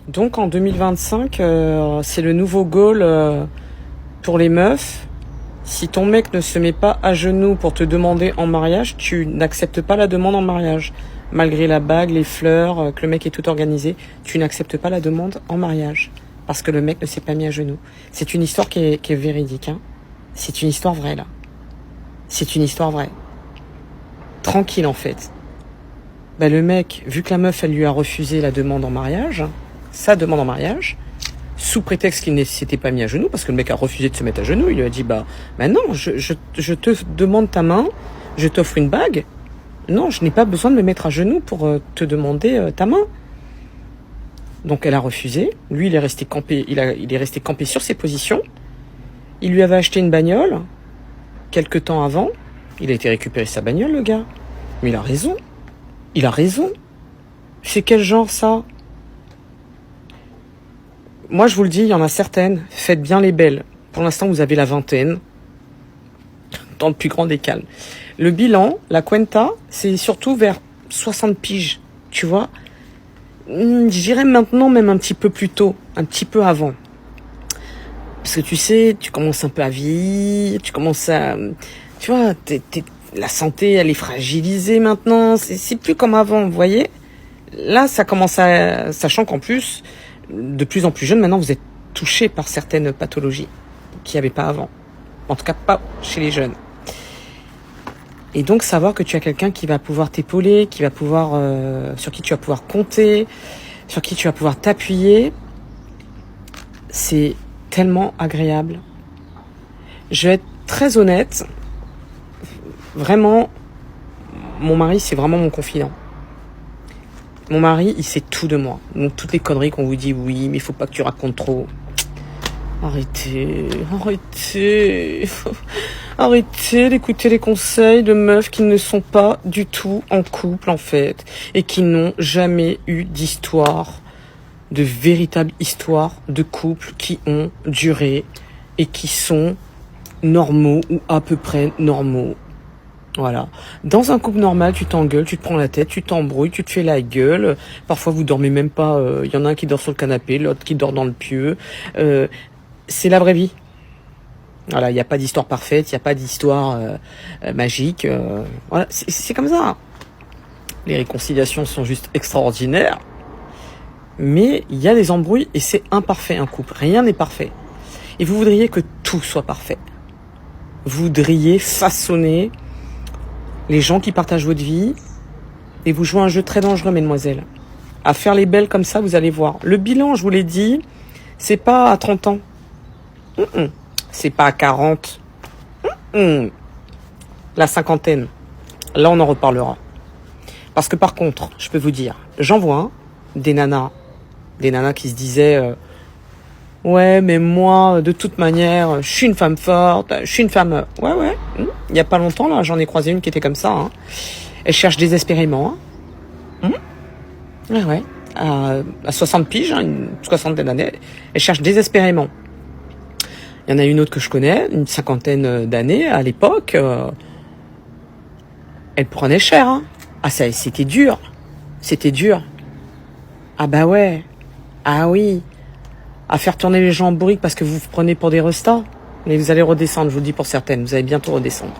Donc en 2025, c'est le nouveau goal pour les meufs. Si ton mec ne se met pas à genoux pour te demander en mariage, tu n'acceptes pas la demande en mariage. Malgré la bague, les fleurs, que le mec est tout organisé, tu n'acceptes pas la demande en mariage. Parce que le mec ne s'est pas mis à genoux. C'est une histoire qui est véridique. Hein. C'est une histoire vraie, là. C'est une histoire vraie. Tranquille, en fait. Ben, le mec, vu que la meuf, elle lui a refusé la demande en mariage, sa demande en mariage, sous prétexte qu'il ne s'était pas mis à genoux, parce que le mec a refusé de se mettre à genoux, il lui a dit, bah non, je te demande ta main, je t'offre une bague. Non, je n'ai pas besoin de me mettre à genoux pour te demander ta main. Donc elle a refusé. Lui, il est resté campé, il est resté campé sur ses positions. Il lui avait acheté une bagnole quelque temps avant. Il a été récupérer sa bagnole, le gars. Mais il a raison. Il a raison. C'est quel genre, ça? Moi, je vous le dis, il y en a certaines. Faites bien les belles. Pour l'instant, vous avez la vingtaine. Dans le plus grand des calmes. Le bilan, la cuenta, c'est surtout vers 60 piges. Tu vois? Je dirais maintenant même un petit peu plus tôt. Un petit peu avant. Parce que tu sais, tu commences un peu à vieillir. Tu commences à... Tu vois, la santé, elle est fragilisée maintenant. C'est plus comme avant, vous voyez? Là, ça commence à... Sachant qu'en plus... de plus en plus jeune, maintenant, vous êtes touché par certaines pathologies qu'il n'y avait pas avant. En tout cas, pas chez les jeunes. Et donc, savoir que tu as quelqu'un qui va pouvoir t'épauler, qui va pouvoir, sur qui tu vas pouvoir compter, sur qui tu vas pouvoir t'appuyer, c'est tellement agréable. Je vais être très honnête. Vraiment, mon mari, c'est vraiment mon confident. Mon mari, il sait tout de moi. Donc, toutes les conneries qu'on vous dit, oui, mais il faut pas que tu racontes trop. Arrêtez d'écouter les conseils de meufs qui ne sont pas du tout en couple, en fait. Et qui n'ont jamais eu d'histoire, de véritable histoire de couple qui ont duré et qui sont normaux ou à peu près normaux. Voilà. Dans un couple normal, tu t'engueules, tu te prends la tête, tu t'embrouilles, tu te fais la gueule. Parfois, vous dormez même pas. Il y en a un qui dort sur le canapé, l'autre qui dort dans le pieu. C'est la vraie vie. Voilà, il n'y a pas d'histoire parfaite, il n'y a pas d'histoire magique. Voilà, c'est comme ça. Les réconciliations sont juste extraordinaires. Mais il y a des embrouilles et c'est imparfait un couple. Rien n'est parfait. Et vous voudriez que tout soit parfait. Vous voudriez façonner les gens qui partagent votre vie, et vous jouez un jeu très dangereux, mesdemoiselles. À faire les belles comme ça, vous allez voir. Le bilan, je vous l'ai dit, c'est pas à 30 ans. C'est pas à 40. La cinquantaine. Là, on en reparlera. Parce que par contre, je peux vous dire, j'en vois des nanas qui se disaient ouais, mais moi, de toute manière, je suis une femme forte, je suis une femme... Ouais. Il y a pas longtemps, là, j'en ai croisé une qui était comme ça. Hein. Elle cherche désespérément. Hein. Ouais. À 60 piges, hein, une soixantaine d'années, elle cherche désespérément. Il y en a une autre que je connais, une cinquantaine d'années, à l'époque. Elle prenait cher. Hein. Ah, ça, c'était dur. C'était dur. Ah bah ouais. Ah oui. À faire tourner les gens en bourrique parce que vous vous prenez pour des restas. Mais vous allez redescendre, je vous le dis pour certaines. Vous allez bientôt redescendre.